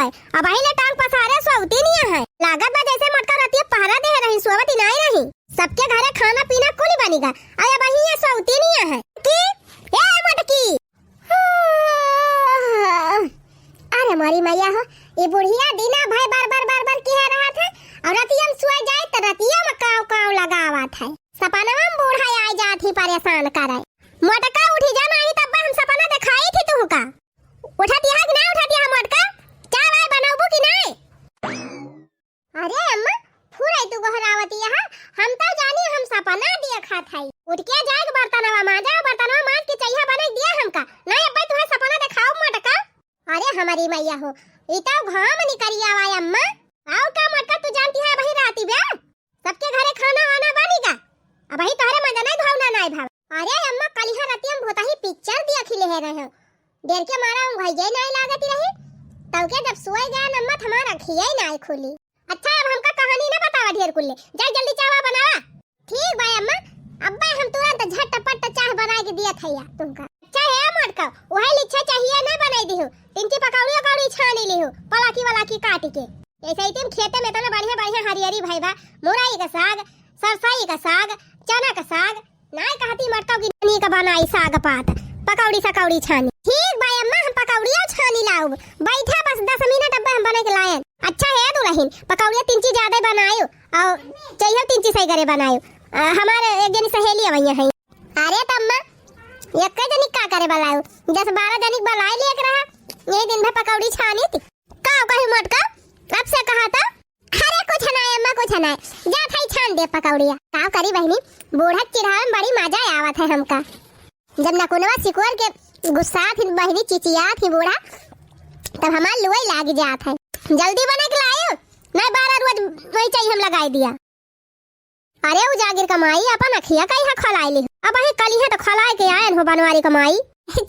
हुआ अब अहिले टांग पसारे सोवती नहीं है। लागत बा जैसे मटका रतिया पहरा दे रही सोवती नहीं रही। सबके घरे खाना पीना कुल बनेगा अरे वही ये सोवती नहीं है कि ए मटकी। अरे मारी मैया हो ये बुढ़िया दीना भाई बार बार कह रहा था और रतिया में सोए जाए तो रतिया में काव काव लगावत है। सपना में बूढ़ा आ जाती परेशान करे। मटका उठी जाना ही तब हम सपना दिखाई थी तू का उठाती है कि ना उठाती है मटका चाय वाय बनाबू कि नहीं। अरे अम्मा फुराई तू गहरावती है हम तो जानी हम सपना देखा था उठ के जाए बर्तनवा मांज के चाहिए बना दिया हमका नहीं अब तुम्हें सपना दिखाओ मटका। अरे हमारी मैया हो इता घाम निकरिया आवा अम्मा आओ का मटका तू जानती है वही राती बे सबके घरे खाना वाना बनेगा अब वही तोहरे मजा नहीं भावना नहीं भाव। अरे अम्मा कलिहा राती हम बहुत ही पिक्चर देखी ले रहे देर के मारा हम भइजे नहीं लागती रही तब के जब सोए गया अम्मा हमारा खिए नहीं खुली। अच्छा अब हमका कहानी ना बतावा ढेर कुल्ले जाई जल्दी चावा बनावा। ठीक भाई अम्मा अब्बा हम तुरंत झटपट चाय बना के दिया थैया तुमका। अच्छा है मटका वही लिच्छा चाहिए ना बनाई दी हो तिनकी पकौड़ी कौड़ी छानी ली हो पलाकी वाला की काट के ऐसे ही तुम खेते में तो बढ़िया बढ़िया हरियरी भाई बा मुरई का साग सरसाई का साग चना का साग नहीं कहती मटका की नी का बनाई साग पात पकौड़ी सकौड़ी छानी। ठीक भाई अम्मा हम पकौड़िया छानी लाओ बैठा बस 10 मिनट अब हम बना के लायन। अच्छा है दुल्हन पकौड़िया 3 चीज ज्यादा बनायो और चाहिए 3 चीज सही करे बनायो हमारे एक जनी सहेली वही है। अरे तम्मा एक जनी का करे बनायो 10-12 जनी बनाई लेके रहा यही दिन भर पकौड़ी छानी थी का कही मटका अब से कहा था। अरे कुछ ना अम्मा कुछ ना जा थाई छान दे पकौड़िया का करी बहनी बूढ़ा चिढ़ावन बड़ी मजा आवत है हमका जब नकुनवा सिकुर के गुस्सा थी बहनी चिचिया थी बूढ़ा तब हमार लुई लाग जात है जल्दी बना के लायो नहीं 12 रोज वही चाहिए हम लगाई दिया। अरे वो जागिर कमाई अपन अखिया कहीं है खलाई ली अब वही कली है तो खलाई के आयन हो बनवारी कमाई।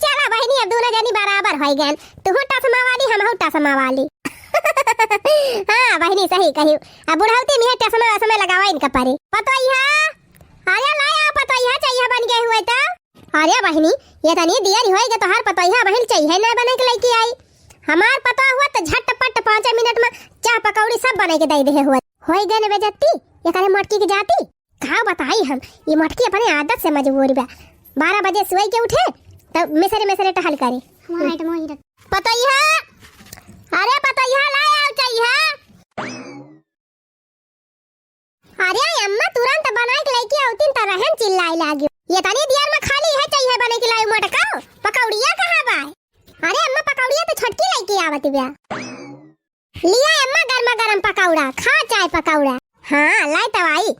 चला बहनी अब दोनों जनी बराबर हो गए तू हुट्टा समावाली हम हुट्टा समावाली। हाँ बहनी सही कही अब बुढ़ावती में टसमा समय लगावा इनका परे पतोइया अरे लाया पतोइया चाहिए बन गए हुए तो। अरे बहनी ये तनी दियर होएगा तो हर पतोइया बहन चाहिए ना बने के लेके आई हमार पता हुआ तो झटपट 5 मिनट में चाय पकौड़ी सब बना के दे दे हुआ होई गए ने बेजती ये करे मटकी की जाती कहा बताई हम ये मटकी अपने आदत से मजबूर बा 12 बजे सोई के उठे तब मिसरे टहल करे पतोइया अरे पतोइया लाया चाहिए। अरे अम्मा तुरंत बना के लेके आउतीन त रहन चिल्लाई लागी ये तनी देर में खाली है चाहिए बने के लाई मटका पकौड़िया कहां बा। अरे अम्मा पकौड़िया तो छटकी लेके आवत बा लिया अम्मा गरमा गरम पकौड़ा खा चाय पकौड़ा हां लाई तवाई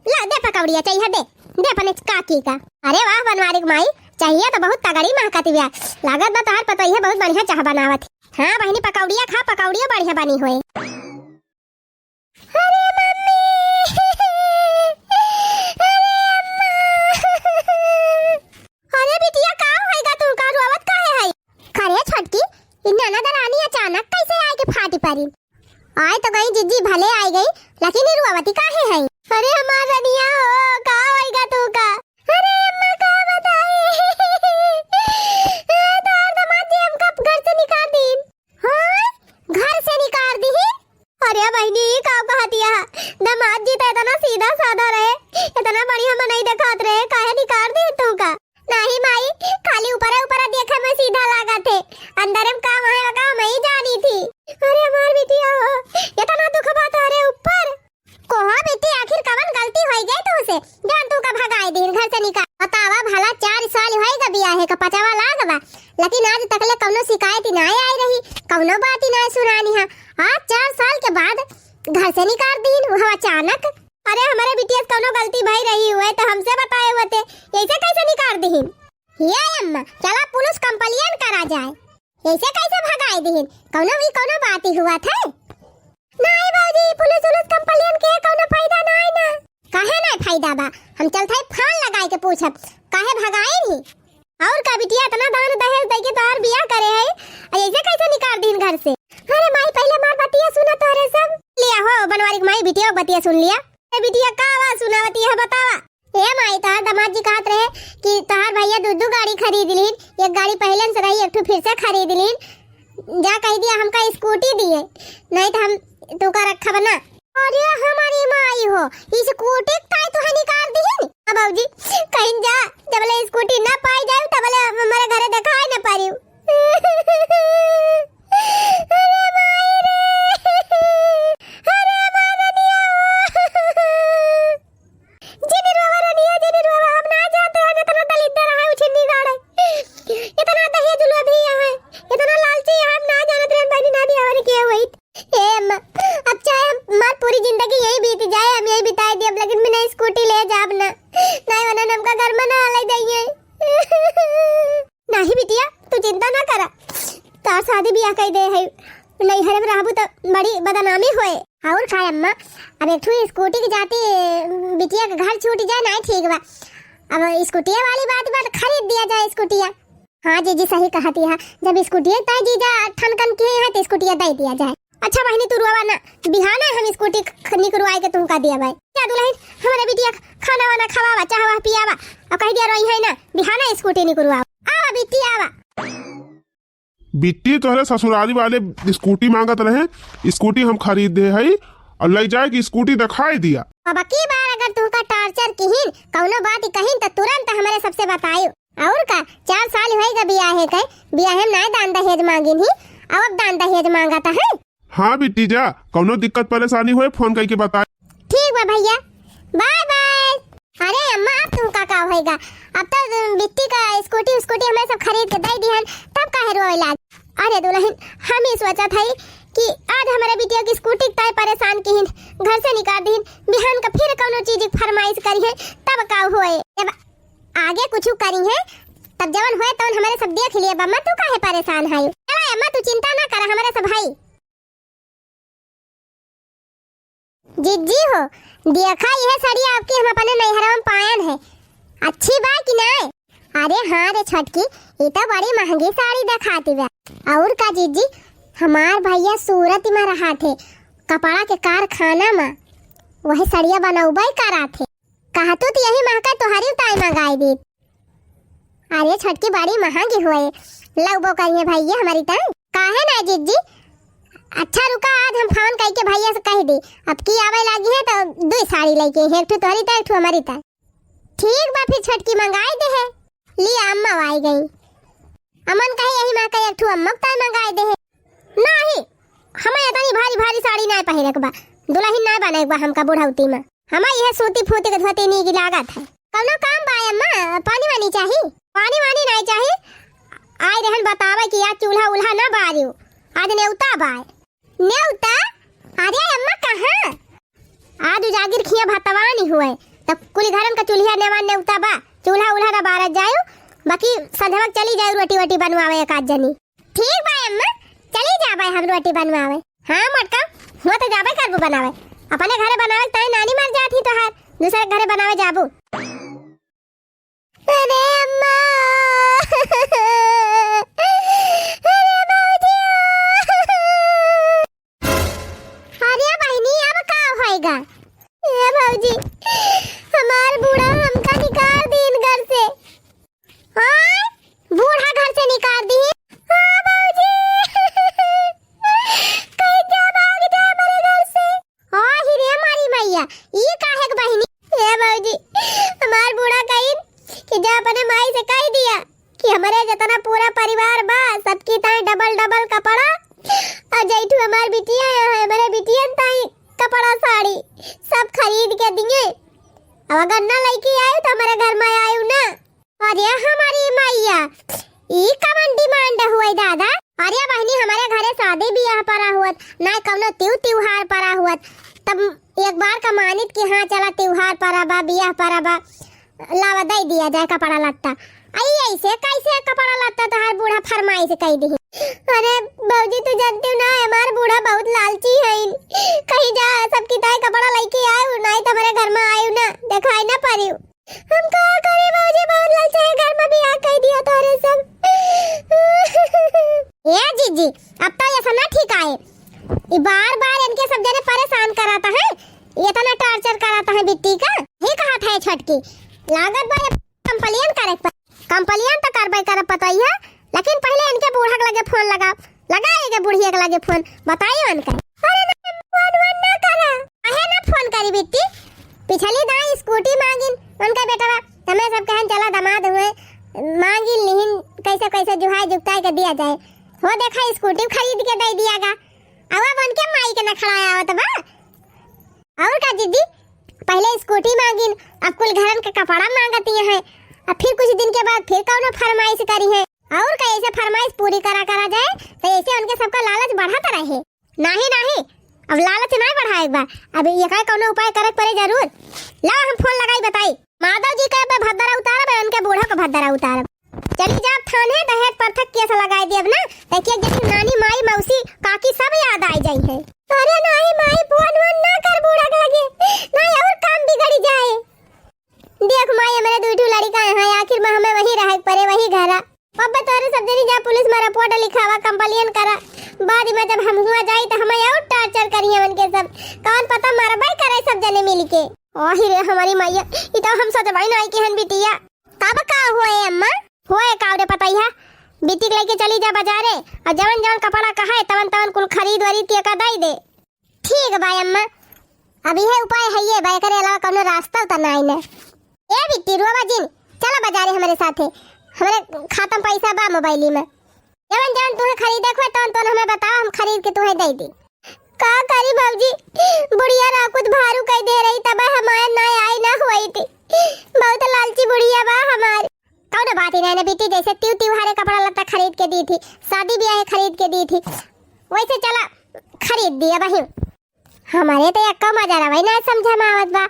ला दे पकौड़िया चाहिए दे अपने काकी का। अरे वाह बनवारी माई चाहिए तो बहुत तगड़ी महकती बा लागत बा तोहर पतोइया बहुत बढ़िया चाह बनावत। हां बहनी पकौड़िया खा पकौड़िया बढ़िया बनी होए। अरे मम्मी अरे बिटिया का होएगा तू का रोवत काहे है करे छटकी इन्ना ना दरानी अचानक कैसे आए के फाटी परी आए तो गई जिज्जी भले आई गई लेकिन रोवती काहे है। अरे हमार रनिया हो का होएगा तू का। अरे अम्मा का बताए तार दमाद जी हम कब घर से निकाल दी हां घर से निकाल दी। अरे बहनी का कहतिया दमाद जी तो इतना सीधा साधा रहे इतना बढ़िया हम नहीं दिखात रहे काहे निकाल दी तू का। नहीं माई खाली ऊपर देखा मैं सीधा लगा थे अंदर में काम आएगा मैं ही जानी थी। अरे हमार बिटिया हो इतना दुख बात अरे ऊपर कोहा बेटी आखिर कवन गलती होई गई तो उसे जान तू का भगाई दिन घर से निकाल बतावा भला 4 साल होएगा बियाह है का पचावा लागवा लेकिन आज तक ले कौनो शिकायत नहीं आई रही कौनो बात ही नहीं सुनानी है आज 4 साल के बाद घर से निकाल दिन वो अचानक। अरे हमारे बिटिया कौनो गलती भई रही हुए तो हमसे बताए होते ऐसे कैसे निकाल दीहिन। ये अम्मा चला पुलिस कंप्लेन करा जाए ऐसे कैसे भगाई दीहिन कौनो बात ही हुआ था। नहीं बाजी पुलिस कंप्लेन के कौनो फायदा नहीं ना काहे ना फायदा बा हम चलते फोन लगाए के पूछब काहे भगाई नहीं और का बिटिया इतना दान दहेज दे के तोहर बियाह करे है ऐसे कैसे निकाल दीन घर से। अरे माई पहले मार बतिया सुना तोरे सब लिया हो बनवारी माई बिटिया बतिया सुन लिया बिटिया का आवाज सुनावती है बतावा। ए माई तोहर दामाद जी कहत रहे कि तोहर भैया दू गाड़ी खरीद लीन एक गाड़ी पहले से रही एक ठो फिर से खरीद लीन जा कह दिया हमका स्कूटी दिए, नहीं तो हम तुका रखा बना। अरे हमारी माई हो, स्कूटी ताई तो है निकाल दी है नी बाबूजी, कहीं जा जबले स्कूटी ना पाई जाए तबले हमारे घरे दिखाई ना पारी। अरे माई रे, अरे मारनिया जिनी रोवा रनिया, जिनी रोवा हम ना जाते हैं, इतना दलित रहा उछनी गाड़े, इतना दहेज लो भी है, इतना लालची हम ना जानते हैं बनी ना भी हमारे के हुई। ए अम्मा अब चाहे हमार पूरी जिंदगी यही बीत जाए, हम यही बिताए दी अब, लेकिन मैं नहीं स्कूटी ले जाब ना, नहीं वरना हमका घर में ना ले जाइए। नहीं बिटिया तू चिंता ना करा, तार शादी ब्याह कह दे है, नहीं हरे में रहबू तो बड़ी बदनामी होए। और खाए अम्मा अब एक स्कूटी की जाती बिटिया का घर छूट जाए नहीं ठीक बा, अब स्कूटिया वाली बात खरीद दिया जाए स्कूटिया। हाँ जीजी सही कहती है, जब स्कूटिया ताई जीजा ठनकन की है तो स्कूटिया दे दिया जाए। अच्छा बहनी तू रोवा ना, बिहाना हम स्कूटी निकलवाए के तुमका दिया भाई। क्या दुल्हन हमारे बिटिया खाना वाना खवावा चाहवा पियावा, अब कह दिया रोई है ना, बिहाना स्कूटी निकलवाओ। आवा बिट्टी आवा। बिट्टी तोहरे ससुराली वाले स्कूटी मांगत रहे, स्कूटी हम खरीद दे है और ले जाए की स्कूटी दिखाई दिया। अब की बार अगर तुमका टॉर्चर किहिन कौनो बात कहिन तो तुरंत हमारे सबसे बतायो। और का 4 साल होएगा बियाहे के, बियाहे में ना दान दहेज मांगिन ही, अब दान दहेज मांगता है। हाँ बिट्टी जा, कौनो दिक्कत परेशानी होए फोन करके बता। ठीक बा भैया, बाय बाय। अरे अम्मा अब तुम का होएगा, अब तो बिट्टी का स्कूटी हमें सब खरीद के दे दिहन, तब काहे रोए लाग। अरे दुल्हन हम ही सोचा था कि आज हमारे बिटिया की स्कूटी ताई परेशान किहिन, घर से निकाल दिहिन, बिहान का फिर कौनो चीज फरमाइश करी है तब का होए, जब आगे कुछ करी है तब जवन होए तवन हमारे सब देख लिए। अम्मा तू काहे परेशान है? चला अम्मा तू चिंता ना कर, हमारे सब भाई जिज्जी हो देखा यह साड़ी आपकी हम अपने नैहरा में पायन है, अच्छी बात कि नहीं? अरे हाँ रे छटकी, ये तो बड़ी महंगी साड़ी दिखाती है। और का जीजी हमार भैया सूरत में रहा थे, कपड़ा के कारखाना में वही सड़िया बनौबई करा थे, कहा तो यही महका तुम्हारी ताई मंगाई दी। अरे छटकी बड़ी महंगी हुए, लगबो करिए भैया हमारी ताई काहे ना जीजी। अच्छा रुका आज हम फोन करके भैया से कह दी, अब की आवे लगी है तो 2 साड़ी लेके, एक ठो तोहरी ताई एक ठो हमारी ताई। ठीक बा फिर छटकी मंगाई दे है, ली अम्मा आई गई, अमन कहे यही मां का एक ठो अम्मा ताई मंगाई दे है। नहीं हमें इतनी भारी भारी साड़ी नहीं पहने के बा, दुल्हन नहीं बने के बा हमका बुढ़ौती में, हमें यह सूती फूती के धोती नहीं की लागत है। कौनो काम बा अम्मा, पानी वानी चाहिए? पानी वानी नहीं चाहिए, आए रहन बतावे कि आज चूल्हा उल्हा ना बारियो, आज नेवता बाय। नेवता? अरे अम्मा कहाँ? आज उजागिर खिया भतवानी हुए, तब कुल घरन का चूल्हा नेवान नेवता बा, चूल्हा उल्हा ना बारत जायो, बाकी संध्या चली जाए रोटी वोटी बनवावे एक आध जनी। ठीक बा अम्मा चली जाबे हम रोटी बनवावे। हाँ मटका हुआ तो जाबे करबू बनावे, अपने घरे बनावे ताई नानी मर जाती तो हार दूसरे घरे बनावे जाबू। अरे अम्मा अरे बाबूजी, अरे बहनी अब का होएगा? ए बाबूजी हमार बूढ़ा हमका निकाल दीन घर से। हाँ बूढ़ा घर से निकाल दी? हाँ बाबूजी कहीं जा भाग जा हमारे घर से। हाँ ही रे हमारी मैया, ये काहे के बहनी? ए बाबूजी हमार बूढ़ा कहीं कि जा अपने माई से कह दिया कि हमारे जितना पूरा परिवार बा सबकी ताई डबल डबल कपड़ा और जैठू हमार बिटिया है, हमारे बिटिया ताई कपड़ा साड़ी सब खरीद के दिए, अब अगर ना लेके आए तो हमारे घर में आयु ना। अरे हमारी मैया ई कवन डिमांड हुई दादा? अरे बहनी हमारे घरे शादी ब्याह पड़ा हुआ ना कवनो त्योहार पड़ा हुआ, तब एक बार का मानित कि हाँ चला त्योहार पड़ा बा ब्याह पड़ा बा लावा दे दिया जाए कपड़ा लत्ता। आई ऐसे कैसे कपड़ा लत्ता तो हर बूढ़ा फरमाइश कह दी। अरे बाबूजी तू जानती हो ना हमारा बूढ़ा बहुत लालची है, कहीं जा सबकी ताई कपड़ा लेके आए नहीं तो हमारे घर में आयु ना दिखाई ना पारी। हम क्या करें बाबूजी, बहुत लालची है, घर में भी आ कह दिया तोरे सब। ये जीजी अब तो ऐसा ना ठीक आए, ये बार बार इनके सब जने परेशान कराता है, ये इतना टॉर्चर कराता है बिट्टी का। ही कहा था छटकी लागत बा कंप्लेन करे, कंप्लेन तो करबे कर पता ही है, लेकिन पहले इनके बूढ़ा लगे फोन लगा लगाएगा बुढ़िया के लगे फोन, बताइए उनका। अरे ना फोन वन ना करा, आहे ना फोन करी बेटी, पिछली दाई स्कूटी मांगिन उनका बेटा हमें सब कहन चला दामाद हुए मांगी लिहिन कैसे कैसे जुहाई जुगताई के दिया जाए, हो देखा स्कूटी खरीद के दे दियागा। अब उनके माई के न खड़ाया आवत बा। और का दीदी पहले स्कूटी मांगिन, अब कुल घरन के कपड़ा मांगती है, अब फिर कुछ दिन के बाद फिर कौन फरमाइश करी है, और कैसे फरमाइश पूरी करा जाए तो ऐसे उनके सबका लालच बढ़ाता रहे। नहीं अब लालच नहीं बढ़ाए बा, अब ये का कौन उपाय करे पड़े जरूर। ला हम फोन लगाई बताई माधव जी के भद्दरा उतारब, उनके बूढ़ा को भद्दरा उतारब। चली जाब थाने दहेज पर्थक केस लगाई दियब ना, देखिए जैसे नानी माई मौसी काकी सब याद आई जाई है। अरे नहीं माई फोन वन ना कर, बूढ़ा के लगे नहीं और काम बिगड़ जाए। देख माई मेरे दुइठू लड़का है, आखिर में हमें वही रहे परे वही घरा। अब तोरे सब जनी जा पुलिस में रिपोर्ट लिखावा कंप्लेन करा, बाद में जब हम हुआ जाई तो हमें और टॉर्चर करिए उनके सब, कौन पता मरबई करे सब जने मिल के। ओही रे हमारी मैया ई तो हम सोचबई नहीं कि हन बिटिया तब का होए अम्मा, होए कावरे पतैया बिटिक लेके चली जा बाजारे और जवन जवन कपड़ा कहे तवन तवन कुल खरीद वरीद के का दई दे। ठीक बा अम्मा, अभी है उपाय है ये बाय करे अलावा कोनो रास्ता तो नहीं न। ए बिट्टी रोवा जिन चला बाजारे हमारे साथे, हमारे खाता में पैसा बा मोबाइल में, जवन जवन तुम्हें खरीदे को तवन तवन हमें बताओ, हम खरीद के तुम्हें दे दी। का करी बाबूजी बुढ़िया रा कुछ भारू कह दे रही तब हमारे ना आई ना हुई थी, बहुत लालची बुढ़िया बा हमारी। कौन बात ही नहीं बेटी, जैसे त्योहारे कपड़ा लत्ता खरीद के दी थी, शादी ब्याह खरीद के दी थी, वैसे चला खरीद दिया बही। हमारे तो यक्का मजा रहा ना समझा मावत बा,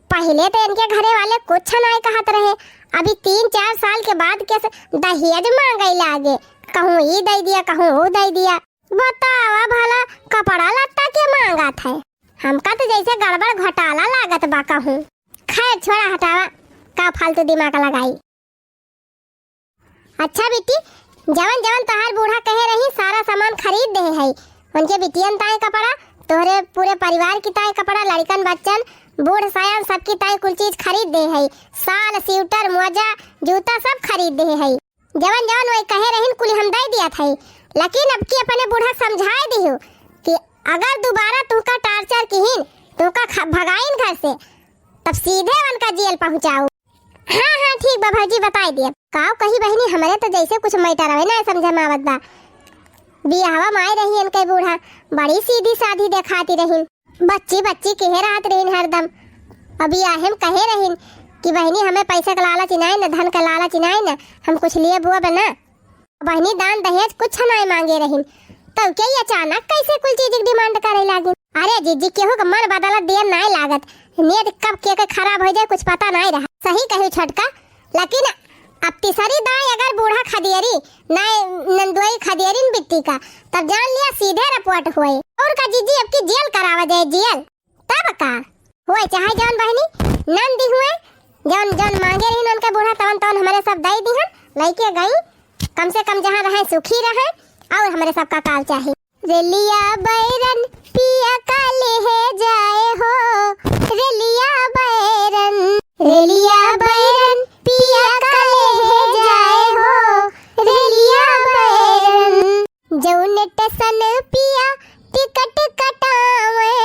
पहले तो इनके घरे वाले कुछ नहीं कहत रहे, अभी 3-4 साल के बाद कैसे दहेज मांगे लागे, कहूँ ये दे दिया कहूँ वो दे दिया। बतावा भला कपड़ा लत्ता के मांगा था, हमका तो जैसे गड़बड़ घोटाला लागत बा कहूँ। खैर छोड़ा हटावा, का फालतू दिमाग लगाई। अच्छा बेटी जवन जवन तहार बूढ़ा कहे रही सारा सामान खरीद दे है, उनके बिटियन ताए कपड़ा, तोहरे पूरे परिवार की ताए कपड़ा, लड़कन बच्चन बूढ़ सयान सबकी ताए कुल चीज खरीद दे है, साल स्वेटर मोजा जूता सब खरीद दे है, जवन जवन वही कहे रही कुल हम दे दिया था। लेकिन अब की अपने बूढ़ा समझाए दियो कि अगर दोबारा तुका टार्चर किहिन तुका भगाइन घर से तब सीधे उनका जेल पहुंचाओ। हाँ ठीक बा भौजी बताई दिया। काव कही बहनी हमारे तो जैसे कुछ मैटर रहे ना समझे मावत बा, बियाहवा माई रही इनके बूढ़ा बड़ी सीधी साधी दिखाती रही, बच्ची कहे रात रही हरदम। अभी आहम कहे रही कि बहनी हमें पैसा का लालच नहीं न, धन का लालच नहीं न, हम कुछ लिए बुआ बना। बहनी दान दहेज कुछ नहीं मांगे रही, तब क्या अचानक कैसे कुल चीज की डिमांड करे लागी। अरे जीजी केहू का मन बदलत देर नहीं लागत, नीयत कब के खराब हो जाए कुछ पता नहीं रहा। सही कहू छोटका, लेकिन अब तीसरी दाई अगर बूढ़ा खदियरी नहीं नंदुई खदियरी बिट्टी का तब जान लिया सीधे रिपोर्ट हुए, और का जीजी अब की जेल करावा जाए जेल, तब का हुए चाहे जौन बहनी नंदी हुए जौन जौन मांगे रही उनका बूढ़ा तवन तवन हमारे सब दई दी लेके गई, कम से कम जहाँ रहे सुखी रहे और हमारे सबका काल चाहिए। रेलिया बैरन पिया काले है जाए हो, रेलिया बैरन पिया काले है जाए हो, रेलिया बैरन जौन टेसन पिया टिकट कटावे,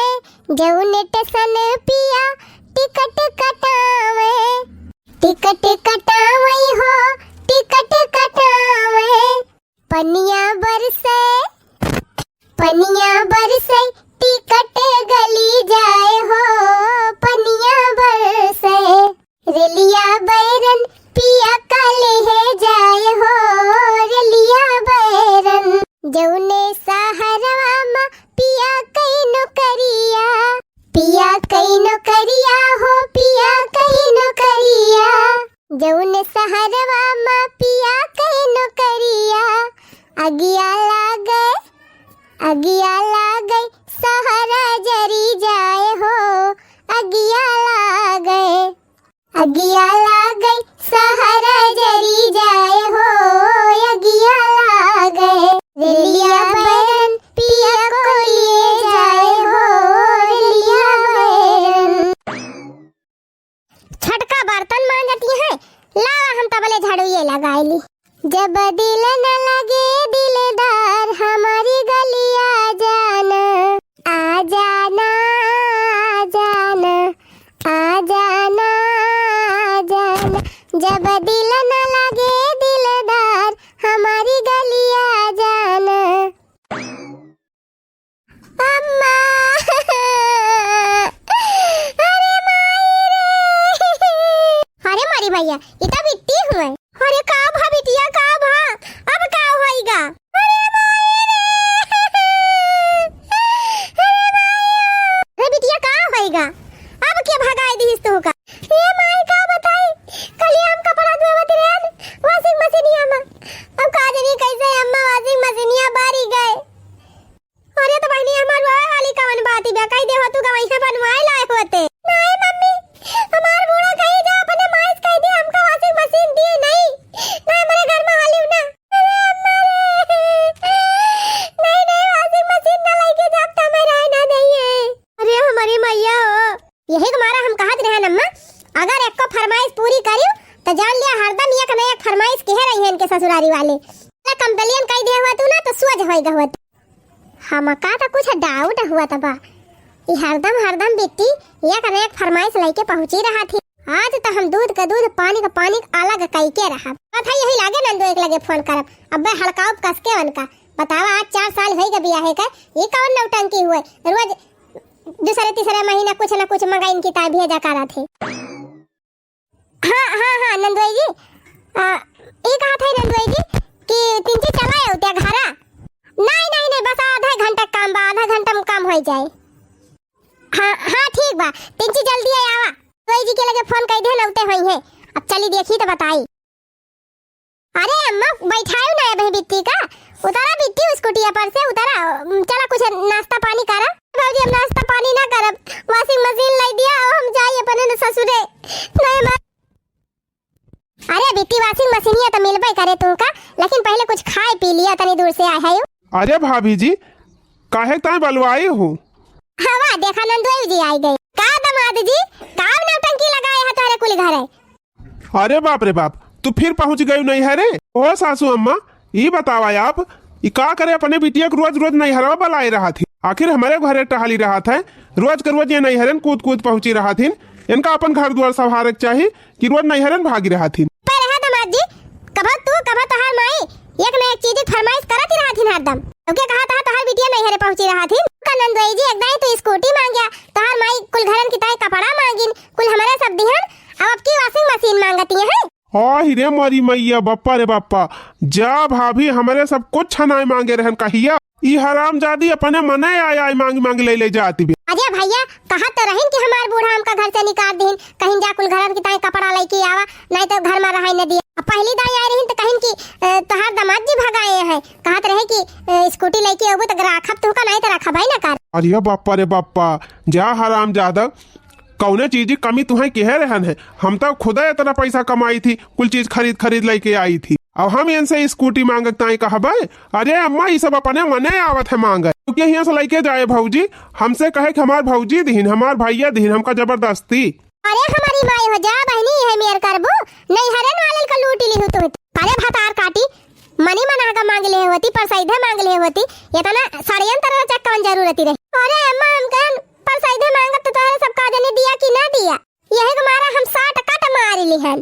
जौन टेसन पिया टिकट कटावे, टिकट कटावे हो टिकट कटावे, पनिया बरसे टिकट गली जाए हो, पनिया बरसे रेलिया बैरन पिया काले है जाए हो, रेलिया बैरन जौने सहरवा मा पिया कई नौकरिया, पिया कई नौकरिया हो पिया कई नौकरिया, जौने सहरवा मा पिया कई नौकरिया, अगिया लागे सहारा जरी जाए हो, अगिया लागे सहारा जरी जाए हो, अगिया लागे रेलिया बैरन पिया को लिए जाए हो, रेलिया बैरन। छटका बर्तन मांजती है, लावा हम तबले झाड़ू ये लगाई ली, जब दिल न लगे दिलदार बहन के ससुरारी वाले कंप्लेन कई दे हुआ तू ना तो सोच होएगा हुआ हमका तो कुछ डाउट हुआ तबा ये हरदम बिट्टी एक न एक फरमाइश लेके पहुंची रहा थी। आज तो हम दूध का दूध पानी का पानी अलग कई के रहा था। यही लागे नंदो एक लगे फोन करब अब हड़काओ कस के उनका बतावा आज 4 साल हो गए बियाह का ये कौन नौटंकी हुए रोज दूसरे तीसरे महीना कुछ न कुछ मंगा इनकी ताई भेजा करा थे। हाँ नंदोई जी ये कहा था नंदोई जी कि तिनची चलाए होते घरा नहीं बस आधा घंटा काम बा आधा घंटा में काम हो जाए। हाँ ठीक बा तिनची जल्दी आवा नंदोई जी के लगे फोन कर दे नौते हुई है अब चली देखी तो बताई। अरे अम्मा बैठाओ ना बही बिट्टी का उतारा बिट्टी स्कूटिया पर से उतारा चला कुछ नाश्ता पानी करा। भाजी हम नाश्ता पानी ना करब वॉशिंग मशीन लाई दिया हम जाई अपने ससुरे नहीं अरे बिट्टी वॉशिंग मशीन तो मिलबे करे तुमका लेकिन पहले कुछ खाए पी लिया तनी दूर से आए है। अरे भाभी जी काहे ताई बलवाई हो हवा देखा नंदोई जी आई गई का दमाद जी का नौटंकी लगाए है तारे कुल घर है। अरे बाप रे बाप तू फिर पहुंच गई नहीं है रे ओ सासू अम्मा ये बतावा आप ये का करे अपने बिटिया को रोज रोज नहीं हरवा बलाई रहा थी आखिर हमारे घरे टहली रहा था रोज के रोज ये नहीं हरन कूद कूद पहुंची रहा थी इनका अपन घर द्वार संभाले चाहिए कि रोज नहीं हरन भागी रहा थी। पर है दमाद जी कब तू कब तोहार माई एक न एक चीज फरमाइश करत ही रहा थी हरदम क्योंकि कहा था तोहार बिटिया नहीं हरे पहुंची रहा थी नंदोई जी एकदम तो स्कूटी मांगया तोहार माई कुल घरन की ताई कपड़ा मांगिन कुल हमारे सब दिहन अब की वॉशिंग मशीन मांगती है। रे मरी मैया बप्पा रे बप्पा जा भाभी हमारे सब कुछ छनाए मांगे रहन कहिया ई हराम जादी अपने मने आय मांग ले जाती भी। अजय भैया कहा तो रहिन कि हमार बूढ़ा हमका घर से निकाल दीन कहीं जा कुल घर की ताई कपड़ा लेके आवा नहीं तो घर में रह न दिया। पहली दाई आई रहिन तो कहिन कि तोहार दामाद जी भगाए हैं कहत रहे कि स्कूटी लेके आबो तो राखब तो का नहीं तो रखब है ना कर। अरे बाप्पा रे बाप्पा जा हराम जादा कौने चीज की कमी तुम्हें कह रहन है हम तो खुदा इतना पैसा कमाई थी कुल चीज खरीद लेके आई थी अब हम इनसे स्कूटी मांगता ही कहबे। अरे अम्मा ये सब अपने मने आवत है मांगे क्योंकि यहाँ से लेके जाए भौजी हमसे कहे कि हमार भौजी दीन हमार भैया दीन हमका जबरदस्ती। अरे हमारी माई हो जा बहनी है मेर करबो नहीं हरन वाले का लूट ली हो तो अरे भतार काटी मनी मना का मांग ले होती पर सीधे मांग ले होती इतना षड्यंत्र चक्कन जरूरत रही। अरे अम्मा हम कहन पर सीधे मांगत तो तोरे सब का देने दिया कि ना दिया यही हमारा हम 60 कट मार ली है।